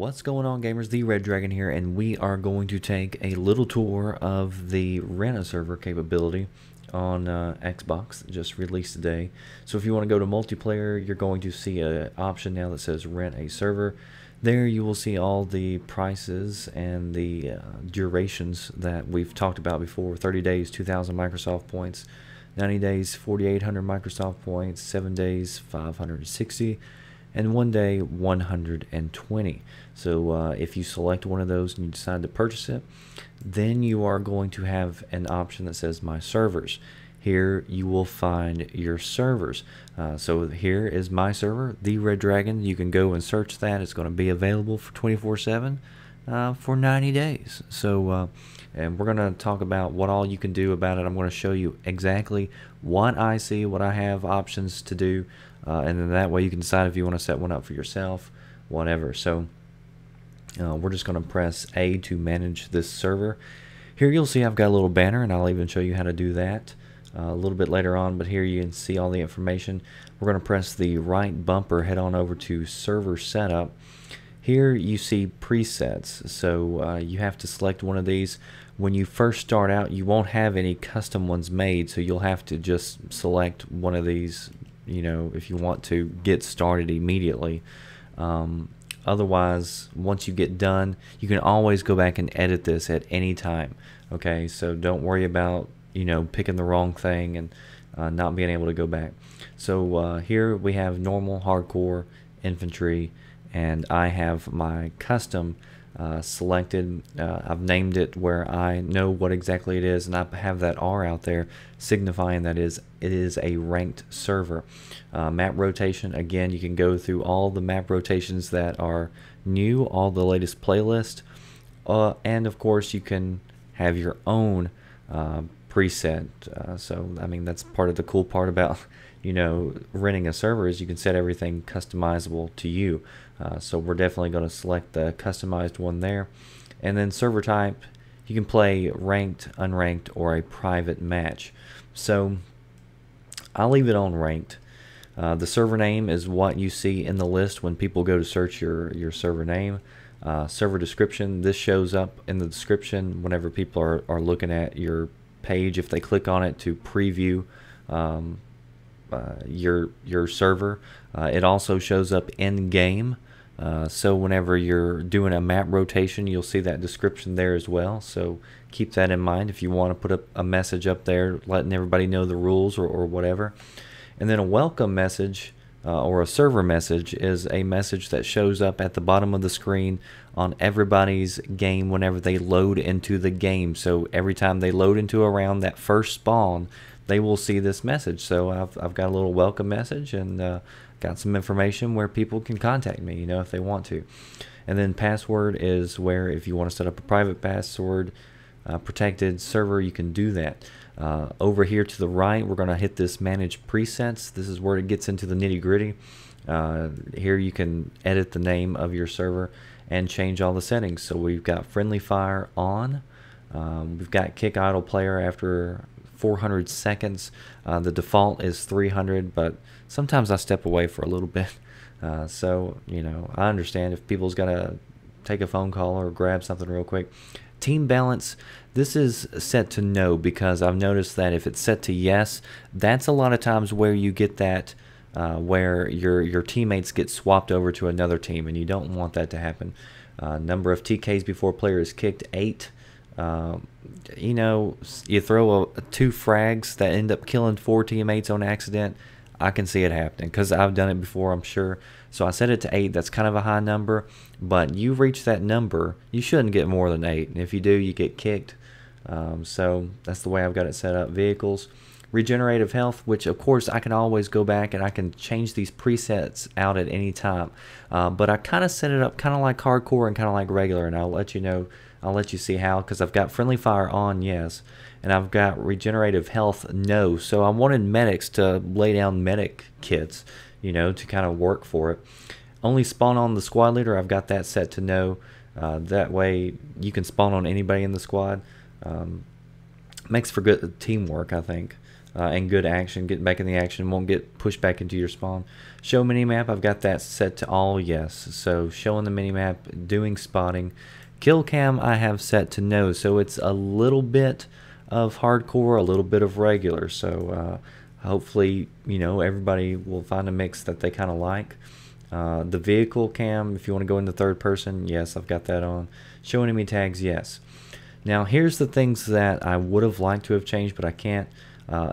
What's going on, gamers? The Red Dragon here, and we are going to take a little tour of the rent a server capability on Xbox, just released today. So if you want to go to multiplayer, you're going to see an option now that says rent a server. There you will see all the prices and the durations that we've talked about before. 30 days, 2,000 Microsoft points. 90 days, 4,800 Microsoft points. 7 days, 560. And 1 day, 120. So if you select one of those and you decide to purchase it, then you are going to have an option that says My Servers. Here you will find your servers. So here is my server, The Red Dragon. You can go and search that. It's going to be available for 24/7 for 90 days. So and we're going to talk about what all you can do about it. I'm going to show you exactly what I see, what I have options to do, and then that way you can decide if you want to set one up for yourself, whatever. So we're just going to press A to manage this server. Here you'll see I've got a little banner, and I'll even show you how to do that a little bit later on, but here you can see all the information. We're going to press the right bumper, head on over to server setup. Here you see presets, so you have to select one of these. When you first start out, you won't have any custom ones made, so you'll have to just select one of these, you know, if you want to get started immediately. Otherwise, once you get done, you can always go back and edit this at any time. Okay, so don't worry about, you know, picking the wrong thing and not being able to go back. So here we have normal, hardcore, infantry, and I have my custom selected. I've named it where I know what exactly it is, and I have that R out there signifying that it is a ranked server. Map rotation, again, you can go through all the map rotations that are new, all the latest playlist, and of course you can have your own preset. So I mean, that's part of the cool part about, you know, renting a server, is you can set everything customizable to you. So we're definitely going to select the customized one there. And then server type, you can play ranked, unranked, or a private match. So I'll leave it on ranked. The server name is what you see in the list when people go to search your server name. Server description, this shows up in the description whenever people are looking at your page. If they click on it to preview your server, it also shows up in game. So whenever you're doing a map rotation, you'll see that description there as well. So keep that in mind if you want to put up a message up there letting everybody know the rules or whatever. And then a welcome message or a server message is a message that shows up at the bottom of the screen on everybody's game whenever they load into the game. So every time they load into a round, that first spawn, they will see this message. So I've got a little welcome message, and got some information where people can contact me, you know, if they want to. And then password is where if you want to set up a private password protected server, you can do that. Over here to the right, we're going to hit this manage presets. This is where it gets into the nitty-gritty. Here you can edit the name of your server and change all the settings. So we've got friendly fire on. We've got kick idle player after 400 seconds. The default is 300, but sometimes I step away for a little bit. So, you know, I understand if people's got to take a phone call or grab something real quick. Team balance, this is set to no, because I've noticed that if it's set to yes, that's a lot of times where you get that where your teammates get swapped over to another team, and you don't want that to happen. Number of TKs before player is kicked, 8. You know, you throw two frags that end up killing 4 teammates on accident. I can see it happening because I've done it before, I'm sure. So I set it to 8. That's kind of a high number, but you reach that number, you shouldn't get more than 8. And if you do, you get kicked. So that's the way I've got it set up. Vehicles, regenerative health, which of course I can always go back and I can change these presets out at any time. But I kind of set it up kind of like hardcore and kind of like regular, and I'll let you know. I'll let you see how, because I've got friendly fire on, yes, and I've got regenerative health, no. So I wanted medics to lay down medic kits, you know, to kind of work for it. Only spawn on the squad leader, I've got that set to no. That way you can spawn on anybody in the squad. Makes for good teamwork, I think. and good action, getting back in the action, won't get pushed back into your spawn. Show minimap, I've got that set to all yes. So showing the minimap, doing spotting. Kill cam I have set to no, so it's a little bit of hardcore, a little bit of regular. So hopefully, you know, everybody will find a mix that they kind of like. The vehicle cam, if you want to go into third person, yes, I've got that on. Show enemy tags, yes. Now here's the things that I would have liked to have changed, but I can't.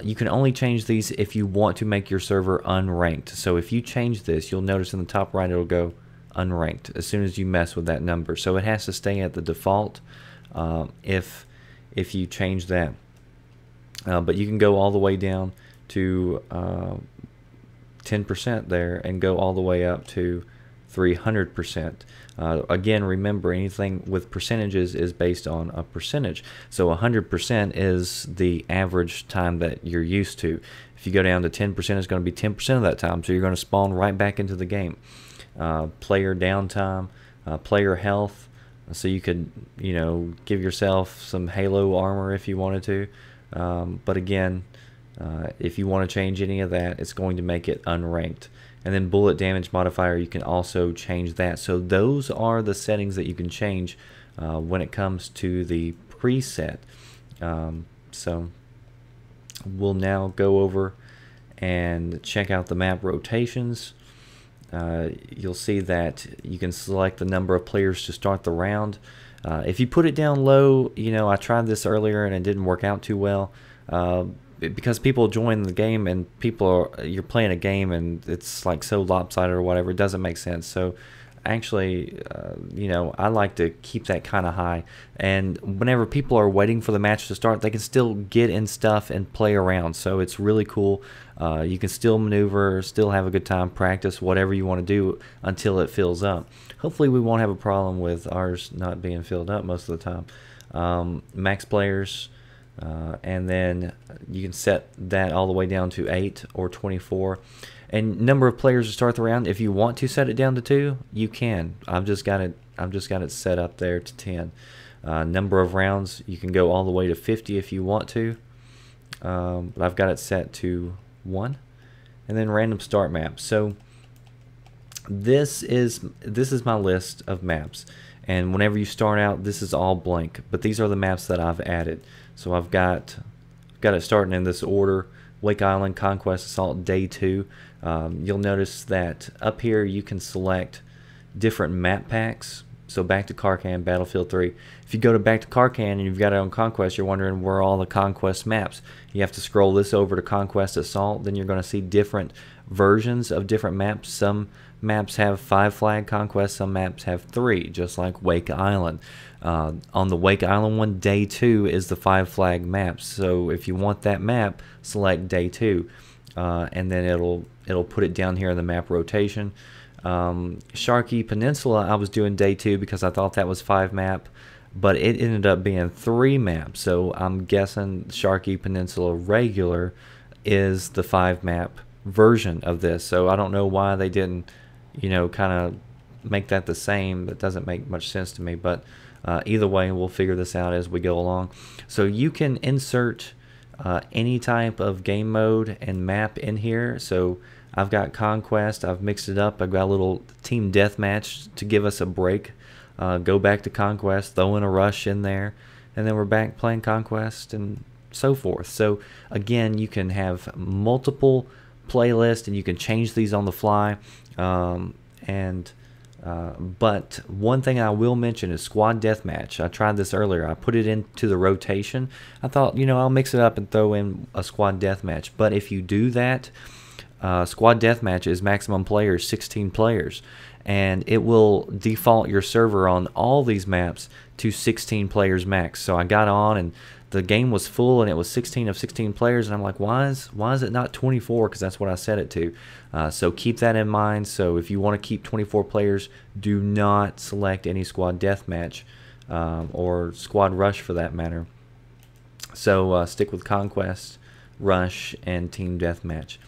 You can only change these if you want to make your server unranked. So if you change this, you'll notice in the top right it'll go unranked as soon as you mess with that number. So it has to stay at the default if you change that. But you can go all the way down to 10% there and go all the way up to 300%. Again, remember, anything with percentages is based on a percentage. So 100% is the average time that you're used to. If you go down to 10%, it's going to be 10% of that time. So you're going to spawn right back into the game. Player downtime, player health. So you could, you know, give yourself some Halo armor if you wanted to. But again, if you want to change any of that, it's going to make it unranked. And then bullet damage modifier, you can also change that. So those are the settings that you can change when it comes to the preset. So we'll now go over and check out the map rotations. You'll see that you can select the number of players to start the round. If you put it down low, you know, I tried this earlier and it didn't work out too well. Because people join the game and you're playing a game and it's like so lopsided or whatever, it doesn't make sense. So actually, you know, I like to keep that kind of high, and whenever people are waiting for the match to start, they can still get in stuff and play around. So it's really cool. You can still maneuver, still have a good time, practice whatever you want to do until it fills up. Hopefully we won't have a problem with ours not being filled up most of the time. Max players. And then you can set that all the way down to 8 or 24, and number of players to start the round. If you want to set it down to 2, you can. I've just got it set up there to 10. Number of rounds, you can go all the way to 50 if you want to, but I've got it set to 1. And then random start map. So this is my list of maps, and whenever you start out, this is all blank, but these are the maps that I've added. So I've got it starting in this order: Wake Island, Conquest, Assault, Day 2. You'll notice that up here you can select different map packs. So back to Carcan, Battlefield 3. If you go to back to Carcan and you've got it on Conquest, you're wondering where are all the Conquest maps. You have to scroll this over to Conquest Assault. Then you're going to see different versions of different maps. Some maps have 5 flag Conquest, some maps have 3, just like Wake Island. On the Wake Island one, Day 2 is the 5 flag map. So if you want that map, select Day 2, and then it'll put it down here in the map rotation. Sharkey Peninsula, I was doing Day 2 because I thought that was 5 map, but it ended up being 3 maps. So I'm guessing Sharkey Peninsula regular is the 5 map version of this. So I don't know why they didn't, you know, kind of make that the same. That doesn't make much sense to me, but either way, we'll figure this out as we go along. So you can insert any type of game mode and map in here. So I've got Conquest, I've mixed it up, I've got a little team deathmatch to give us a break. Go back to Conquest, throw in a rush in there, and then we're back playing Conquest and so forth. So again, you can have multiple playlists and you can change these on the fly. But one thing I will mention is squad deathmatch. I tried this earlier. I put it into the rotation. I thought, you know, I'll mix it up and throw in a squad deathmatch. But if you do that, squad deathmatch is maximum players, 16 players. And it will default your server on all these maps to 16 players max. So I got on and the game was full and it was 16 of 16 players, and I'm like, why is it not 24? Because that's what I set it to. So keep that in mind. So if you want to keep 24 players, do not select any squad deathmatch or squad rush for that matter. So stick with Conquest, Rush, and Team Deathmatch.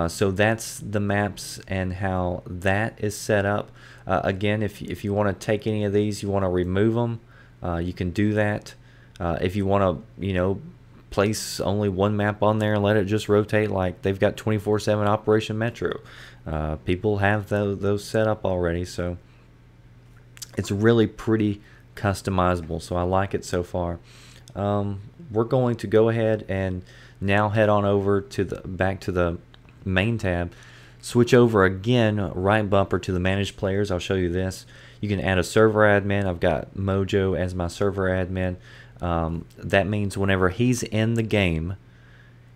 So that's the maps and how that is set up. Again, if you want to take any of these, you want to remove them, you can do that. If you want to, you know, place only one map on there and let it just rotate like they've got 24/7 Operation Metro. People have those set up already, so it's really pretty customizable, so I like it so far. We're going to go ahead and now head on over to back to the main tab, switch over again, right bumper to the manage players. I'll show you this. You can add a server admin. I've got Mojo as my server admin. That means whenever he's in the game,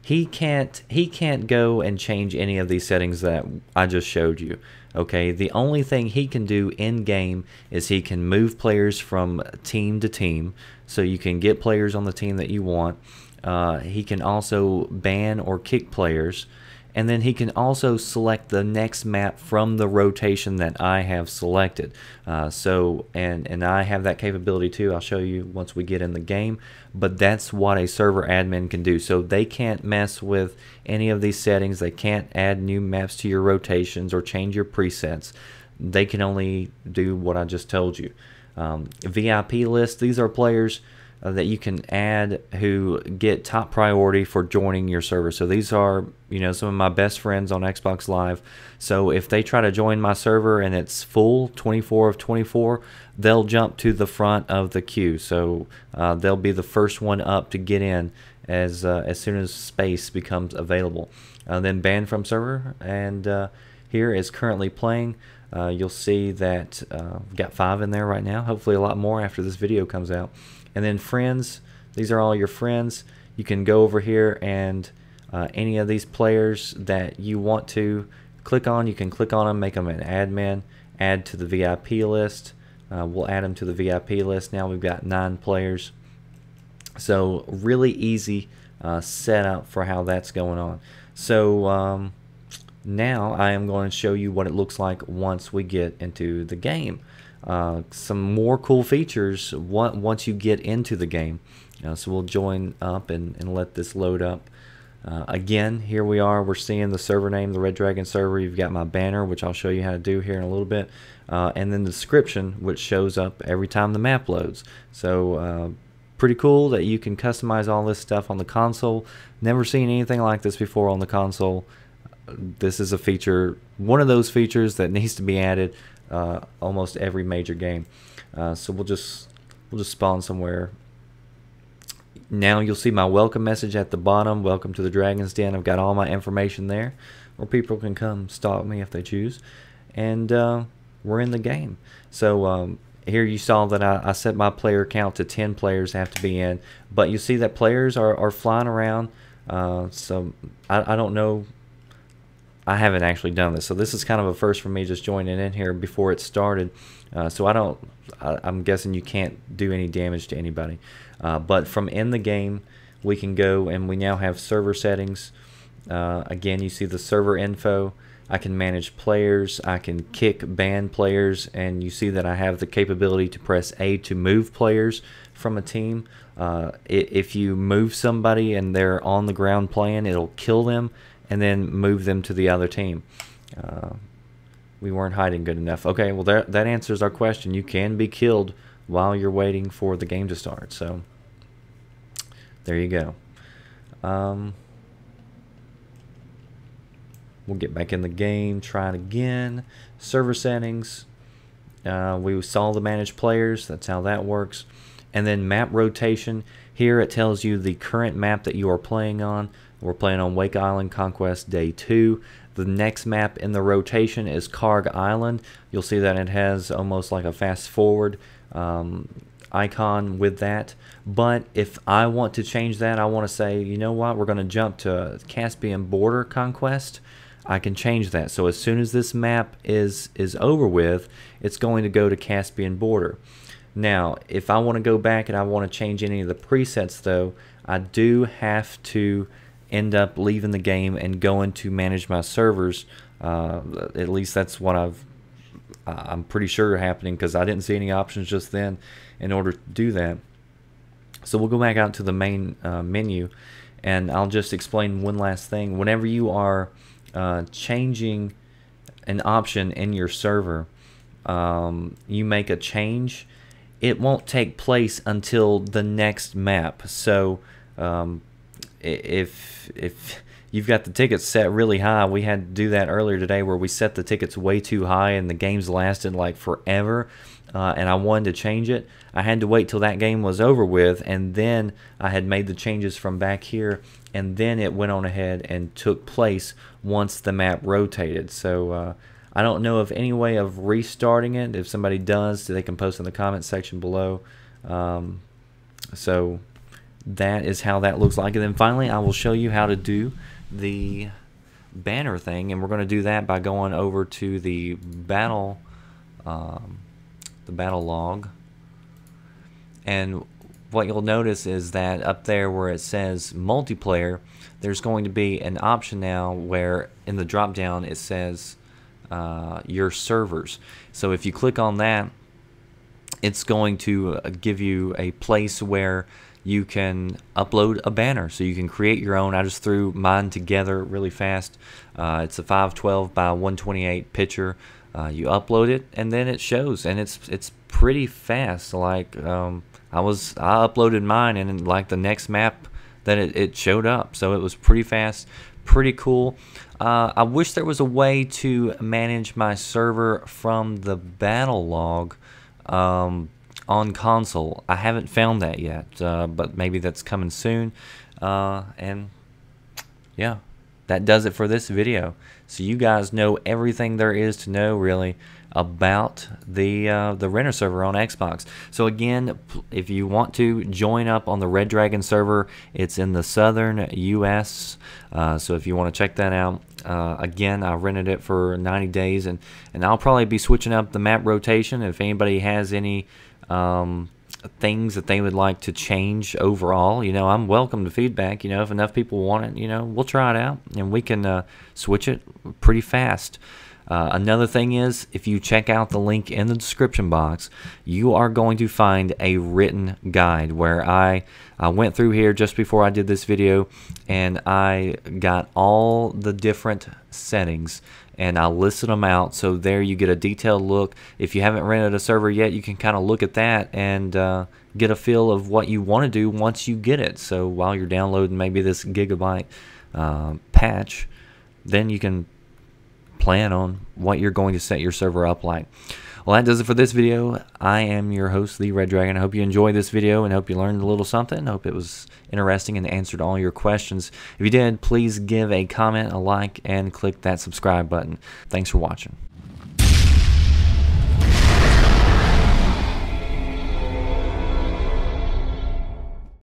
he can't go and change any of these settings that I just showed you. Okay, the only thing he can do in game is he can move players from team to team, so you can get players on the team that you want. He can also ban or kick players, and then he can also select the next map from the rotation that I have selected. And I have that capability too. I'll show you once we get in the game, but that's what a server admin can do. So they can't mess with any of these settings. They can't add new maps to your rotations or change your presets. They can only do what I just told you. VIP list, these are players that you can add who get top priority for joining your server. So these are, you know, some of my best friends on Xbox Live. So if they try to join my server and it's full, 24 of 24, they'll jump to the front of the queue. So they'll be the first one up to get in as soon as space becomes available. Then banned from server, and here is currently playing. You'll see that we've got 5 in there right now. Hopefully a lot more after this video comes out. And then friends, these are all your friends. You can go over here and any of these players that you want to click on, you can click on them, make them an admin, add to the VIP list. We'll add them to the VIP list. Now we've got 9 players. So really easy setup for how that's going on. So now I am going to show you what it looks like once we get into the game. Some more cool features once you get into the game. So we'll join up and let this load up. Again, here we are. We're seeing the server name, the Red Dragon server. You've got my banner, which I'll show you how to do here in a little bit. And then the description, which shows up every time the map loads. So pretty cool that you can customize all this stuff on the console. Never seen anything like this before on the console. This is a feature, one of those features that needs to be added almost every major game. So we'll just spawn somewhere. Now you'll see my welcome message at the bottom. Welcome to the Dragon's Den. I've got all my information there where people can come stalk me if they choose. And we're in the game. So here you saw that I set my player count to 10 players have to be in. But you see that players are flying around. So I don't know. I haven't actually done this, so this is kind of a first for me, just joining in here before it started. So I'm guessing you can't do any damage to anybody. But from in the game, we can go and we now have server settings. Again, you see the server info. I can manage players. I can kick, ban players, and you see that I have the capability to press A to move players from a team. If you move somebody and they're on the ground playing, it'll kill them and then move them to the other team. We weren't hiding good enough. Okay, well that answers our question. You can be killed while you're waiting for the game to start. So there you go. We'll get back in the game, try it again. Server settings. We saw the manage players. That's how that works. And then map rotation. Here it tells you the current map that you are playing on. We're playing on Wake Island Conquest Day 2. The next map in the rotation is Karg Island. You'll see that it has almost like a fast forward icon with that. But if I want to change that, I want to say, you know what, we're going to jump to Caspian Border Conquest. I can change that. So as soon as this map is over with, it's going to go to Caspian Border. Now, if I want to go back and I want to change any of the presets, though, I do have to end up leaving the game and going to manage my servers. At least that's what I'm pretty sure happening, because I didn't see any options just then in order to do that. So we'll go back out to the main menu, and I'll just explain one last thing. Whenever you are changing an option in your server, you make a change, it won't take place until the next map. So if you've got the tickets set really high, we had to do that earlier today where we set the tickets way too high and the games lasted like forever, and I wanted to change it. I had to wait till that game was over with, and then I had made the changes from back here, and then it went on ahead and took place once the map rotated. So I don't know of any way of restarting it. If somebody does, they can post in the comment section below. So that is how that looks like. And then finally, I will show you how to do the banner thing, and we're going to do that by going over to the Battlelog. And what you'll notice is that up there where it says multiplayer, there's going to be an option now where in the drop down it says your servers. So if you click on that, it's going to give you a place where you can upload a banner. So you can create your own. I just threw mine together really fast. It's a 512 by 128 picture. You upload it and then it shows, and it's pretty fast. Like I uploaded mine, and in like the next map that it showed up. So it was pretty fast, pretty cool. I wish there was a way to manage my server from the Battlelog on console. I haven't found that yet, but maybe that's coming soon. And yeah, that does it for this video. So you guys know everything there is to know really about the renter server on Xbox. So again, if you want to join up on the Red Dragon server, it's in the southern US. So if you want to check that out, again, I rented it for 90 days, and I'll probably be switching up the map rotation. If anybody has any things that they would like to change overall, you know, I'm welcome to feedback. You know, if enough people want it, you know, we'll try it out and we can switch it pretty fast. Another thing is, if you check out the link in the description box, you are going to find a written guide where I went through here just before I did this video, and I got all the different settings and I listed them out. So there you get a detailed look. If you haven't rented a server yet, you can kind of look at that and get a feel of what you want to do once you get it. So while you're downloading maybe this gigabyte patch, then you can plan on what you're going to set your server up like. Well, that does it for this video. I am your host, the Red Dragon. I hope you enjoyed this video and hope you learned a little something. I hope it was interesting and answered all your questions. If you did, please give a comment, a like, and click that subscribe button. Thanks for watching.